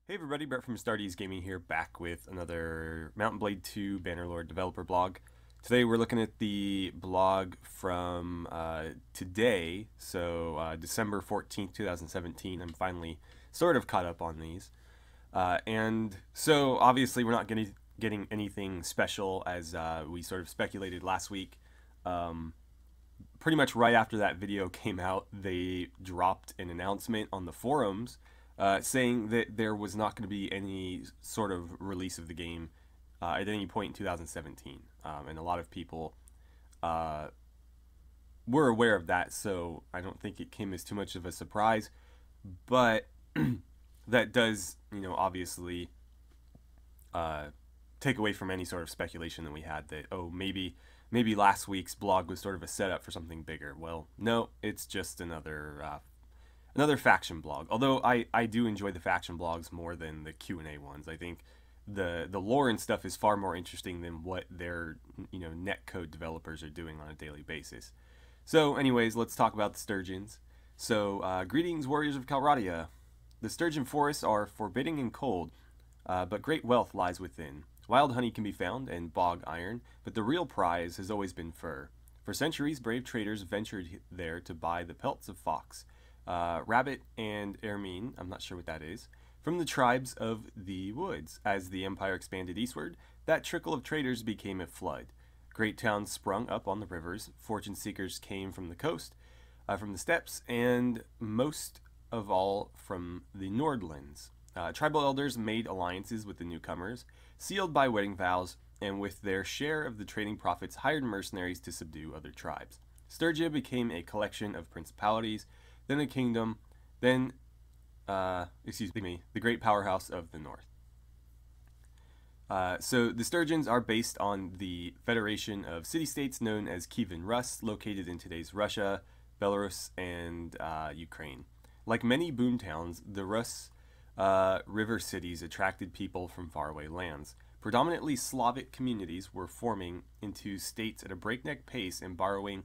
Hey everybody, Brett from AstartesGaming here, back with another Mountain Blade 2 Bannerlord developer blog. Today we're looking at the blog from today, so December 14th, 2017. I'm finally sort of caught up on these. And so obviously we're not getting anything special as we sort of speculated last week. Pretty much right after that video came out, they dropped an announcement on the forums saying that there was not going to be any sort of release of the game at any point in 2017. And a lot of people were aware of that, so I don't think it came as too much of a surprise. But that does, obviously take away from any sort of speculation that we had that, oh, maybe last week's blog was sort of a setup for something bigger. Well, no, it's just another faction blog. Although I do enjoy the faction blogs more than the Q&A ones. I think the lore and stuff is far more interesting than what their netcode developers are doing on a daily basis. So anyways, let's talk about the Sturgians. So greetings, warriors of Calradia. The Sturgian forests are forbidding and cold, but great wealth lies within. Wild honey can be found and bog iron, but the real prize has always been fur. For centuries, brave traders ventured there to buy the pelts of fox, rabbit, and ermine, I'm not sure what that is, from the tribes of the woods. As the empire expanded eastward, that trickle of traders became a flood. Great towns sprung up on the rivers, fortune seekers came from the coast, from the steppes, and most of all from the Nordlands. Tribal elders made alliances with the newcomers, sealed by wedding vows, and with their share of the trading profits hired mercenaries to subdue other tribes. Sturgia became a collection of principalities, then a kingdom, then, the great powerhouse of the north. So the Sturgians are based on the federation of city-states known as Kievan Rus, located in today's Russia, Belarus, and Ukraine. Like many boomtowns, the Rus river cities attracted people from faraway lands. Predominantly Slavic communities were forming into states at a breakneck pace and borrowing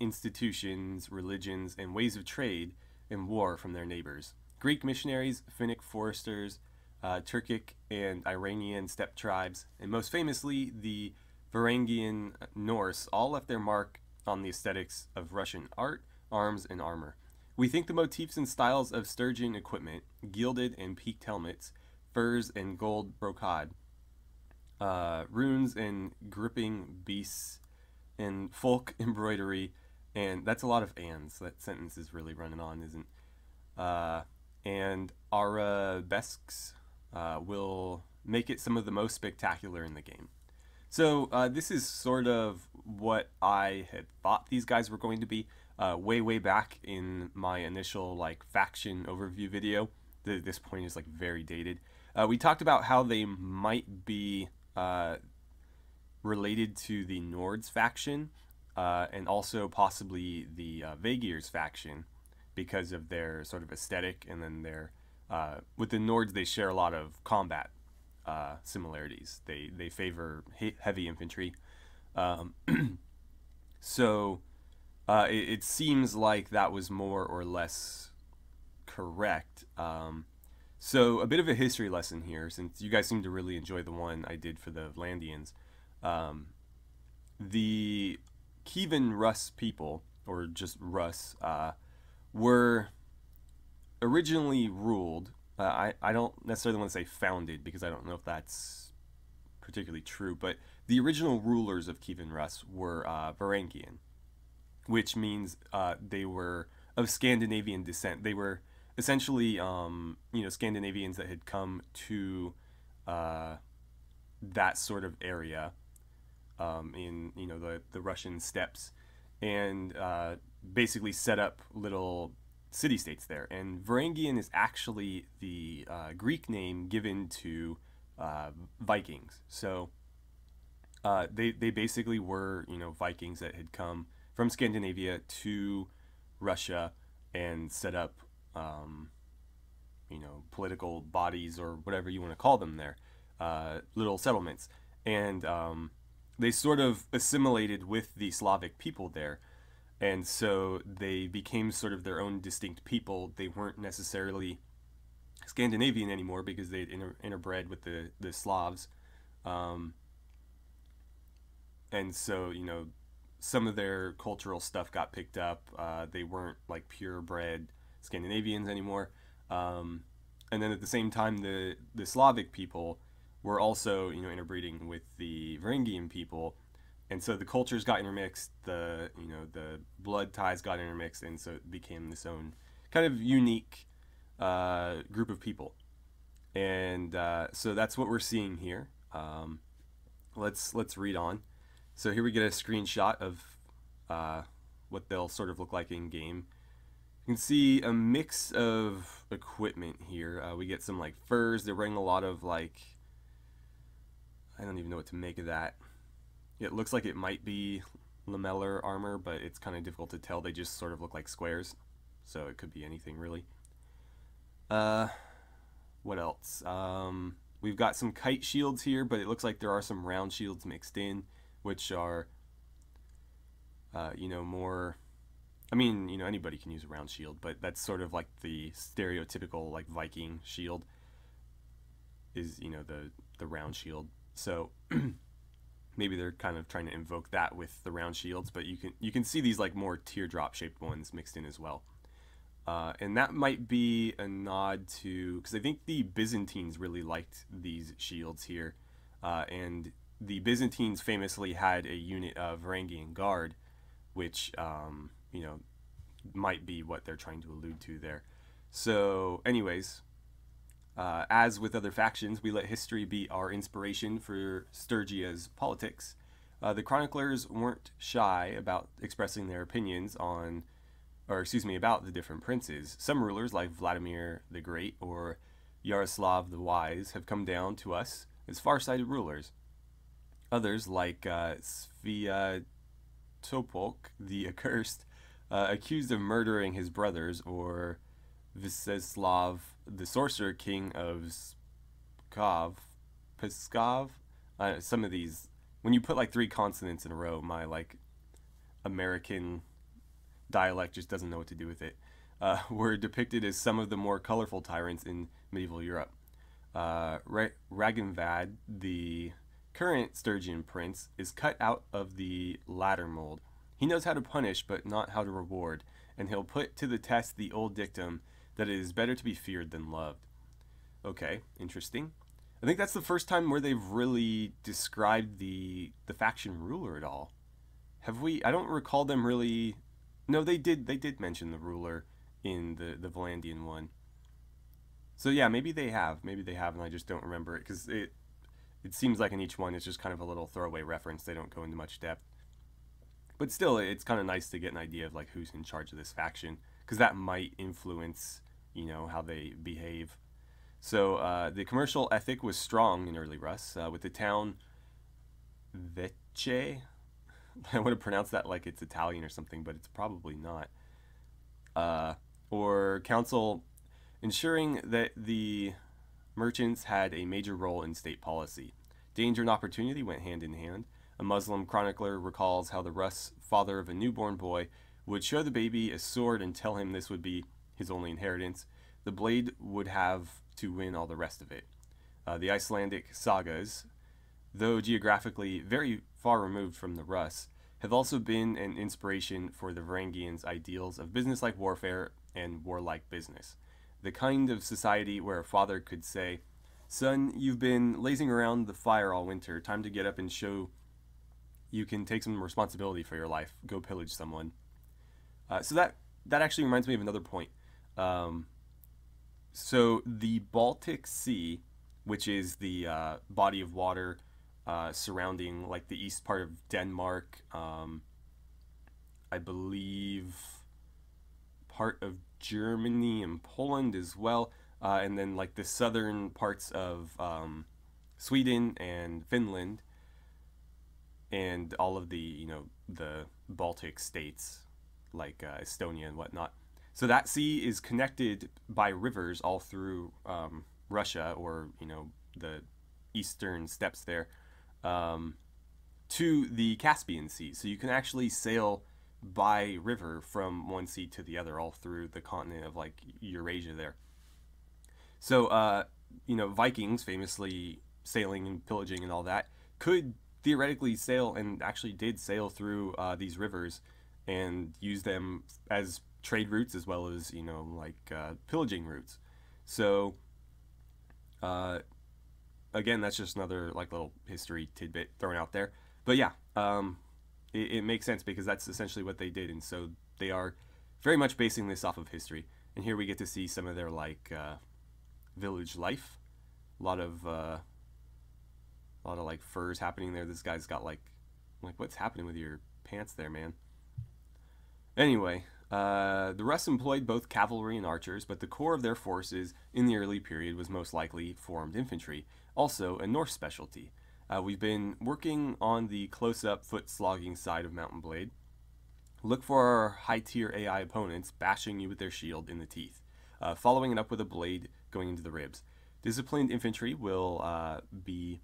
institutions, religions, and ways of trade and war from their neighbors. Greek missionaries, Finnic foresters, Turkic and Iranian steppe tribes, and most famously the Varangian Norse all left their mark on the aesthetics of Russian art, arms, and armor. We think the motifs and styles of Sturgian equipment, gilded and peaked helmets, furs and gold brocade, runes and gripping beasts, and folk embroidery, and that's a lot of ands. That sentence is really running on, isn't? And arabesques will make it some of the most spectacular in the game. So this is sort of what I had thought these guys were going to be way back in my initial faction overview video. This point is very dated. We talked about how they might be related to the Nords faction and also possibly the Vaegirs faction because of their sort of aesthetic, and then their with the Nords they share a lot of combat similarities. They favor heavy infantry, so it seems like that was more or less correct. So a bit of a history lesson here, since you guys seem to really enjoy the one I did for the Vlandians. The Kievan Rus people, or just Rus, were originally ruled, I don't necessarily want to say founded, because I don't know if that's particularly true, but the original rulers of Kievan Rus were Varangian, which means they were of Scandinavian descent. They were essentially, Scandinavians that had come to that sort of area in the Russian steppes, and basically set up little city-states there. And Varangian is actually the Greek name given to Vikings. So they basically were Vikings that had come from Scandinavia to Russia and set up political bodies, or whatever you want to call them there, little settlements. And they sort of assimilated with the Slavic people there, and so they became sort of their own distinct people. They weren't necessarily Scandinavian anymore because they'd interbred with the Slavs. Um, and so, some of their cultural stuff got picked up. They weren't like purebred Scandinavians anymore. And then at the same time, the Slavic people were also, interbreeding with the Varangian people, and so the cultures got intermixed. The blood ties got intermixed, and so it became this own kind of unique group of people. And so that's what we're seeing here. Let's read on. So here we get a screenshot of what they'll sort of look like in game. You can see a mix of equipment here. We get some like furs. They're wearing a lot of like, I don't even know what to make of that. It looks like it might be lamellar armor, but it's kind of difficult to tell. They just sort of look like squares, so it could be anything really. What else? We've got some kite shields here, but it looks like there are some round shields mixed in, which are, more. I mean, anybody can use a round shield, but that's sort of like the stereotypical like Viking shield is, the round shield. So maybe they're kind of trying to invoke that with the round shields, but you can see these like more teardrop shaped ones mixed in as well. And that might be a nod to, because I think the Byzantines really liked these shields here, and the Byzantines famously had a unit of Varangian Guard, which might be what they're trying to allude to there. So anyways, as with other factions, we let history be our inspiration for Sturgia's politics. The chroniclers weren't shy about expressing their opinions about the different princes. Some rulers, like Vladimir the Great or Yaroslav the Wise, have come down to us as far-sighted rulers. Others, like Sviatopolk the Accursed, accused of murdering his brothers, or Viseslav the Sorcerer, king of Pskov. Some of these, when you put like 3 consonants in a row, my like American dialect just doesn't know what to do with it, were depicted as some of the more colorful tyrants in medieval Europe. Ragnvad, the current Sturgian prince, is cut out of the latter mold. He knows how to punish, but not how to reward, and he'll put to the test the old dictum that it is better to be feared than loved. Okay, interesting. I think that's the first time where they've really described the faction ruler at all. Have we? I don't recall them really. No, they did mention the ruler in the Volandian one. So yeah, maybe they have, and I just don't remember it, because it seems like in each one it's just kind of a little throwaway reference. They don't go into much depth. But still, it's kind of nice to get an idea of like who's in charge of this faction, because that might influence, how they behave. So the commercial ethic was strong in early Rus, with the town Vece. I would have pronounced that like it's Italian or something, but it's probably not. Or council ensuring that the merchants had a major role in state policy. Danger and opportunity went hand in hand. A Muslim chronicler recalls how the Rus father of a newborn boy would show the baby a sword and tell him this would be his only inheritance. The blade would have to win all the rest of it. The Icelandic sagas, though geographically very far removed from the Rus, have also been an inspiration for the Varangians' ideals of business-like warfare and warlike business. The kind of society where a father could say, "Son, you've been lazing around the fire all winter. Time to get up and show you can take some responsibility for your life. Go pillage someone." So that actually reminds me of another point. So the Baltic Sea, which is the body of water surrounding like the east part of Denmark, I believe part of Germany and Poland as well, and then like the southern parts of Sweden and Finland, and all of the the Baltic states like Estonia and whatnot. So that sea is connected by rivers all through Russia, or the eastern steppes there, to the Caspian Sea. So you can actually sail by river from one sea to the other all through the continent of like Eurasia there. So, Vikings, famously sailing and pillaging and all that, could theoretically sail, and actually did sail through these rivers and use them as trade routes as well as, pillaging routes. So, uh, again, that's just another like little history tidbit thrown out there. But yeah, it makes sense because that's essentially what they did, and so they are very much basing this off of history. And here we get to see some of their village life. A lot of like furs happening there. This guy's got like what's happening with your pants there, man? Anyway, the Russ employed both cavalry and archers, but the core of their forces in the early period was most likely formed infantry, also a Norse specialty. We've been working on the close-up foot slogging side of Mount and Blade. Look for our high-tier AI opponents bashing you with their shield in the teeth, following it up with a blade going into the ribs. Disciplined infantry will be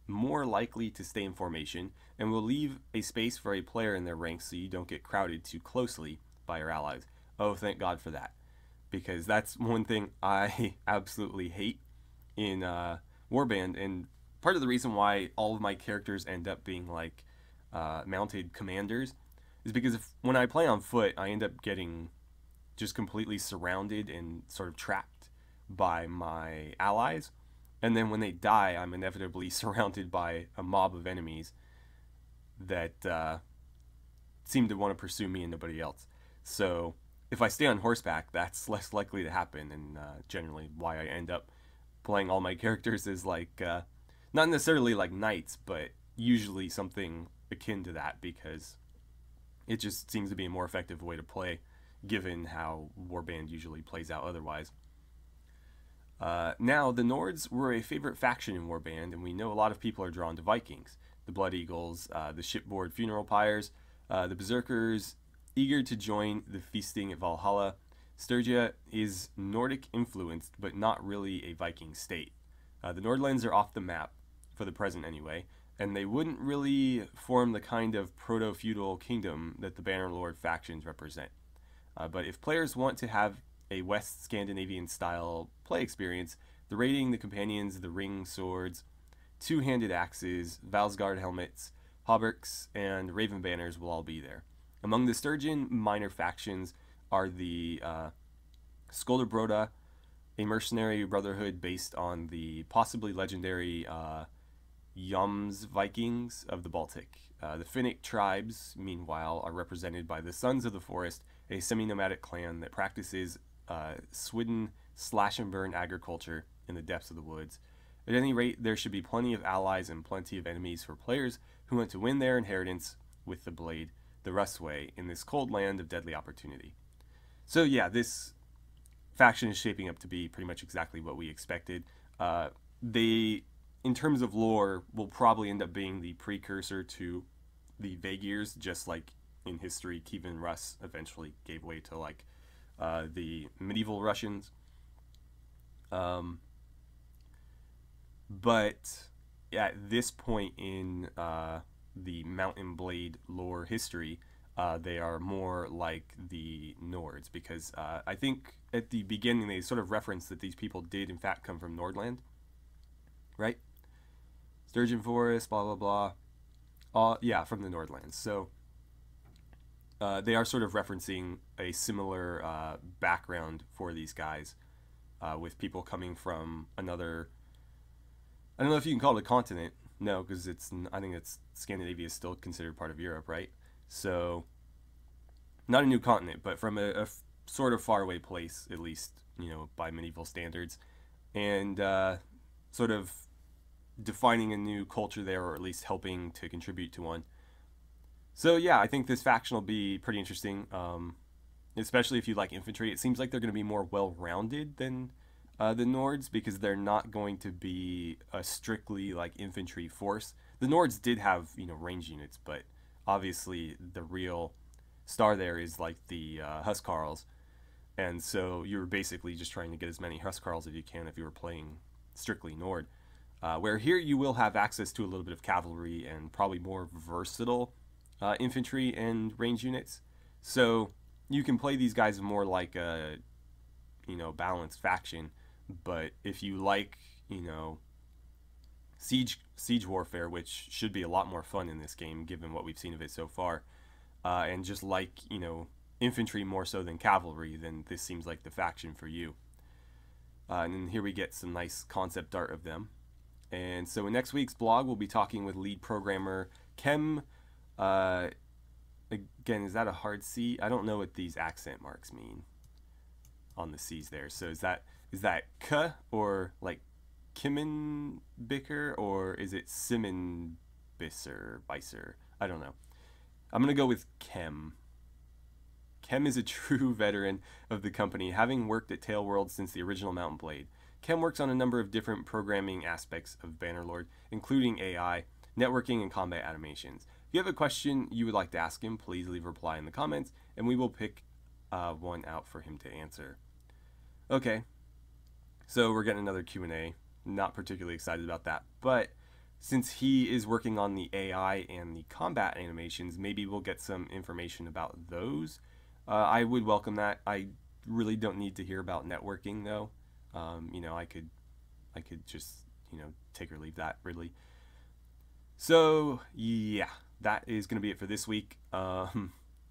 more likely to stay in formation and will leave a space for a player in their ranks so you don't get crowded too closely by your allies. Oh, thank God for that, because that's one thing I absolutely hate in Warband, and part of the reason why all of my characters end up being like mounted commanders is because when I play on foot, I end up getting just completely surrounded and sort of trapped by my allies. And then when they die, I'm inevitably surrounded by a mob of enemies that seem to want to pursue me and nobody else. So if I stay on horseback, that's less likely to happen, and generally why I end up playing all my characters is not necessarily like knights, but usually something akin to that, because it just seems to be a more effective way to play, given how Warband usually plays out otherwise. Now, the Nords were a favorite faction in Warband, and we know a lot of people are drawn to Vikings. The Blood Eagles, the shipboard funeral pyres, the Berserkers, eager to join the feasting at Valhalla. Sturgia is Nordic influenced, but not really a Viking state. The Nordlands are off the map, for the present anyway, and they wouldn't really form the kind of proto-feudal kingdom that the Bannerlord factions represent. But if players want to have a West Scandinavian style play experience, the raiding, the companions, the ring swords, two-handed axes, Valsgard helmets, hauberks, and raven banners will all be there. Among the Sturgian minor factions are the Skolderbroda, a mercenary brotherhood based on the possibly legendary Joms Vikings of the Baltic. The Finnic tribes, meanwhile, are represented by the Sons of the Forest, a semi-nomadic clan that practices swidden slash-and-burn agriculture in the depths of the woods. At any rate, there should be plenty of allies and plenty of enemies for players who want to win their inheritance with the blade, the Russ way, in this cold land of deadly opportunity. So yeah, this faction is shaping up to be pretty much exactly what we expected. They, in terms of lore, will probably end up being the precursor to the Vaegirs, just like in history, Kievan Rus eventually gave way to the medieval Russians. But at this point in the Mount and Blade lore history, they are more like the Nords, because I think at the beginning they sort of referenced that these people did in fact come from Nordland, right? Sturgeon Forest, blah blah blah. Yeah, from the Nordlands. So they are sort of referencing a similar background for these guys, with people coming from another. I don't know if you can call it a continent. No, because I think Scandinavia is still considered part of Europe, right? So, not a new continent, but from a sort of faraway place, at least, by medieval standards, and sort of defining a new culture there, or at least helping to contribute to one. So yeah, I think this faction will be pretty interesting, especially if you like infantry. It seems like they're going to be more well-rounded than the Nords, because they're not going to be a strictly infantry force. The Nords did have range units, but obviously the real star there is the Huskarls, and so you're basically just trying to get as many Huskarls as you can if you were playing strictly Nord. Where here you will have access to a little bit of cavalry and probably more versatile infantry and range units, so you can play these guys more like a balanced faction. But if you like, you know, siege warfare, which should be a lot more fun in this game given what we've seen of it so far, and just like, you know, infantry more so than cavalry, then this seems like the faction for you. And then here we get some nice concept art of them. And so in next week's blog, we'll be talking with lead programmer Kem. Again, is that a hard C? I don't know what these accent marks mean on the C's there. So is that K or like Kimmenbicker, or is it Simmenbisser, Bicer? I don't know. I'm going to go with Kem. Kem is a true veteran of the company, having worked at Tailworld since the original Mount and Blade. Kem works on a number of different programming aspects of Bannerlord, including AI, networking, and combat animations. If you have a question you would like to ask him, please leave a reply in the comments, and we will pick one out for him to answer. Okay, so we're getting another Q&A. Not particularly excited about that, but since he is working on the AI and the combat animations, maybe we'll get some information about those. I would welcome that. I really don't need to hear about networking though. You know, I could just, you know, take or leave that really. So yeah, that is going to be it for this week.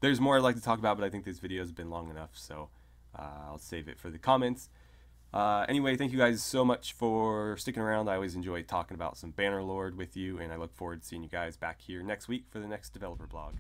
There's more I'd like to talk about, but I think this video has been long enough, so I'll save it for the comments. Anyway, thank you guys so much for sticking around. I always enjoy talking about some Bannerlord with you, and I look forward to seeing you guys back here next week for the next developer blog.